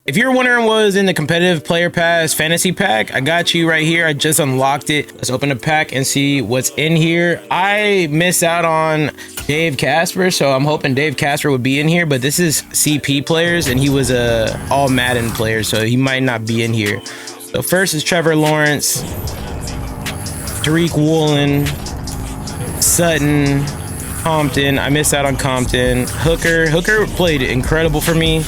If you're wondering what was in the competitive player pass fantasy pack, I got you right here. I just unlocked it. Let's open the pack and see what's in here. I missed out on Dave Casper, so I'm hoping Dave Casper would be in here, but this is CP players and he was a all Madden player, so he might not be in here. So first is Trevor Lawrence, Tariq Woolen, Sutton, Compton. I missed out on Compton. Hooker played incredible for me.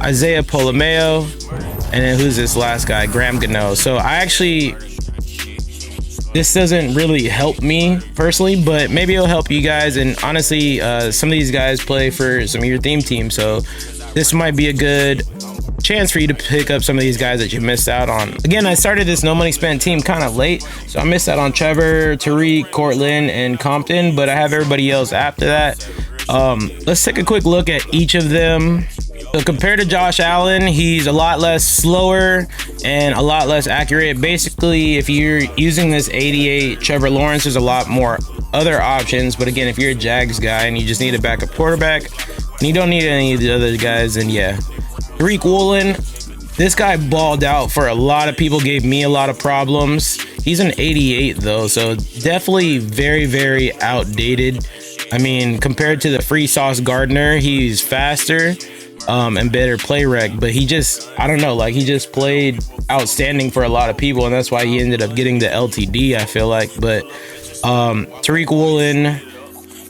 Isiah, Pola-Mao, and then who's this last guy? Gano. So this doesn't really help me personally, but maybe it'll help you guys. And honestly, some of these guys play for some of your theme teams, so this might be a good chance for you to pick up some of these guys that you missed out on. Again, I started this no money spent team kind of late, so I missed out on Trevor, Tariq, Courtland, and Compton, but I have everybody else after that. Let's take a quick look at each of them. So compared to Josh Allen, he's a lot less slower and a lot less accurate. Basically, if you're using this 88 Trevor Lawrence, there's a lot more other options. But again, if you're a Jags guy and you just need a backup quarterback and you don't need any of the other guys, then yeah. Tariq Woolen, this guy balled out for a lot of people, gave me a lot of problems. He's an 88 though, so definitely very, very outdated. I mean, compared to the free sauce Gardner, he's faster and better play rec, but he just, I don't know, like he just played outstanding for a lot of people, and that's why he ended up getting the LTD, I feel like. But Tariq Woolen,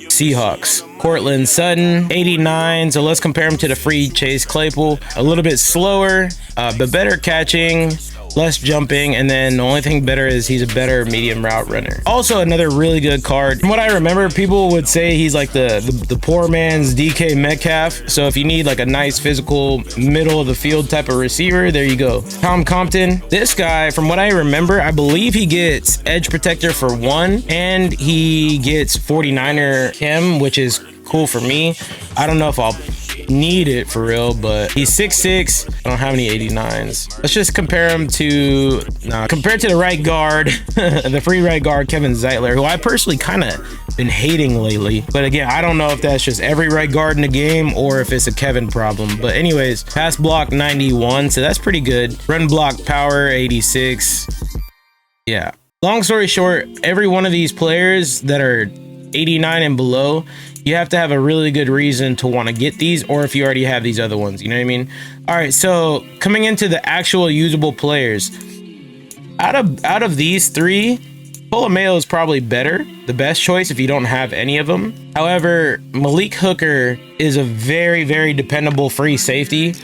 Seahawks. Courtland, Sutton, 89. So let's compare him to the free Chase Claypool. A little bit slower, but better catching, less jumping, and then the only thing better is he's a better medium route runner. Also another really good card. From what I remember, people would say he's like the poor man's DK Metcalf. So if you need like a nice physical middle of the field type of receiver, there you go. Compton, this guy, from what I remember, I believe he gets edge protector for 1 and he gets 49er Chem, which is cool for me. I don't know if I'll need it for real, but he's 6'6". I don't have any 89s. Let's just compare him to compared to the right guard, the free right guard Kevin Zeitler, who I personally kind of been hating lately. But again, I don't know if that's just every right guard in the game or if it's a Kevin problem. But anyways, pass block 91, so that's pretty good. Run block power 86. Yeah. Long story short, every one of these players that are 89 and below, you have to have a really good reason to want to get these, or if you already have these other ones, you know what I mean? All right, so coming into the actual usable players, out of these three, Pola-Mao is probably better, the best choice if you don't have any of them. However, Malik Hooker is a very, very dependable free safety.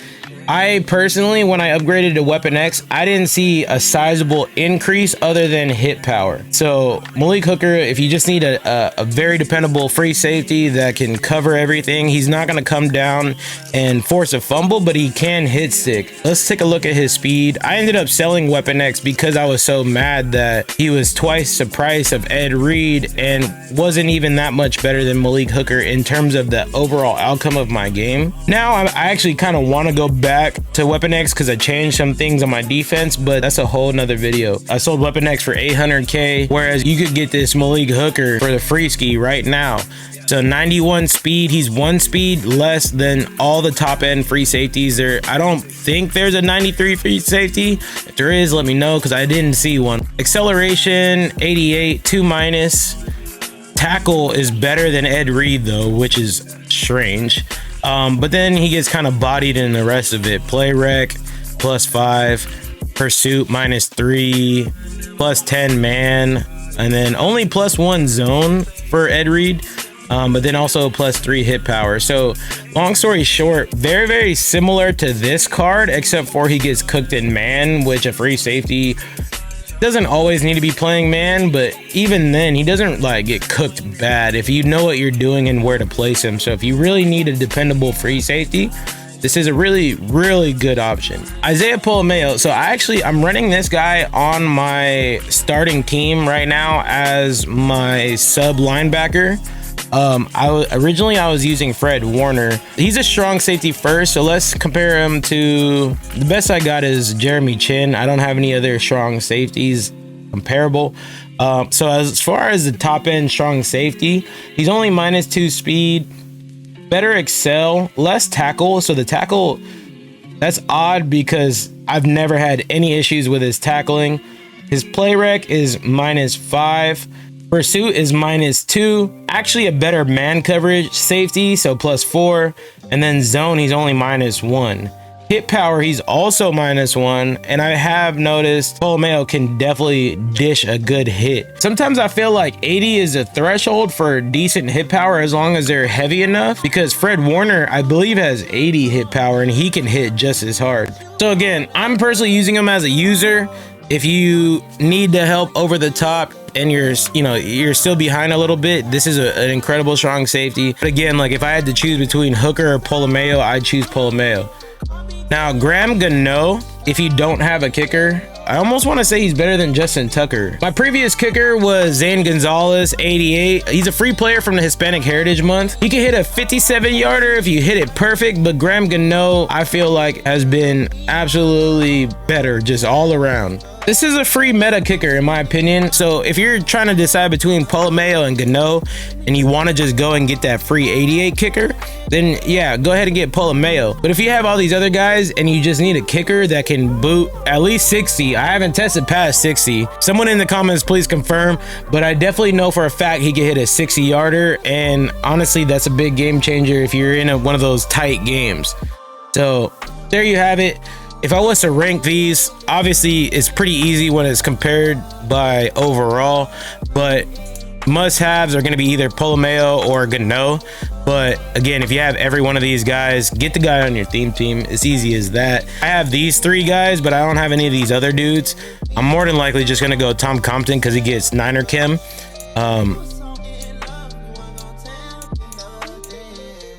I personally, when I upgraded to Weapon X, I didn't see a sizable increase other than hit power. So Malik Hooker, if you just need a very dependable free safety that can cover everything, he's not going to come down and force a fumble, but he can hit stick. Let's take a look at his speed. I ended up selling Weapon X because I was so mad that he was twice the price of Ed Reed and wasn't even that much better than Malik Hooker in terms of the overall outcome of my game. Now I actually kind of want to go back to Weapon X because I changed some things on my defense, but that's a whole nother video. I sold Weapon X for 800k, whereas you could get this Malik Hooker for the free ski right now. So 91 speed, he's 1 speed less than all the top end free safeties there. I don't think there's a 93 free safety. If there is, let me know because I didn't see one. Acceleration 88, 2-. Tackle is better than Ed Reed though, which is strange. But then he gets kind of bodied in the rest of it. Play rec +5, pursuit -3, +10 man, and then only +1 zone for Ed Reed. But then also +3 hit power. So long story short, very, very similar to this card, except for he gets cooked in man, which a free safety doesn't always need to be playing man, but even then he doesn't like get cooked bad if you know what you're doing and where to place him. So if you really need a dependable free safety, this is a really, really good option. Isiah Pola-Mao. So I'm running this guy on my starting team right now as my sub linebacker. Originally I was using Fred Warner. He's a strong safety first, so let's compare him to the best I got is Jeremy Chin. I don't have any other strong safeties comparable. So as far as the top end strong safety, he's only -2 speed, better excel, less tackle. So the tackle That's odd because I've never had any issues with his tackling. His play rec is -5. Pursuit is -2. Actually a better man coverage. Safety, so +4. And then zone, he's only -1. Hit power, he's also -1. And I have noticed Pola-Mao can definitely dish a good hit. Sometimes I feel like 80 is a threshold for decent hit power as long as they're heavy enough, because Fred Warner, I believe, has 80 hit power and he can hit just as hard. So again, I'm personally using him as a user. If you need to help over the top and you're still behind a little bit, this is an incredible strong safety. But again, like if I had to choose between Hooker or Pola-Mao, I'd choose Pola-Mao. Now, Gano, if you don't have a kicker, I almost want to say he's better than Justin Tucker. My previous kicker was Zane Gonzalez, 88. He's a free player from the Hispanic Heritage Month. He can hit a 57-yarder if you hit it perfect, but Gano, I feel like, has been absolutely better just all around. This is a free meta kicker in my opinion. So if you're trying to decide between Pola-Mao and Gano and you want to just go and get that free 88 kicker, then yeah, go ahead and get Pola-Mao. But if you have all these other guys and you just need a kicker that can boot at least 60, I haven't tested past 60. Someone in the comments please confirm, but I definitely know for a fact he can hit a 60-yarder, and honestly that's a big game changer if you're in one of those tight games. So there you have it. If I was to rank these, obviously it's pretty easy when it's compared by overall, but must-haves are going to be either Pola-Mao or Gano. But again, if you have every one of these guys, get the guy on your theme team. It's easy as that. I have these 3 guys, but I don't have any of these other dudes. I'm more than likely just going to go Tom Compton because he gets Niner Chem.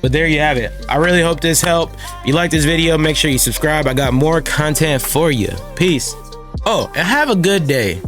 But there you have it. I really hope this helped. If you like this video, make sure you subscribe. I got more content for you. Peace. Oh, and have a good day.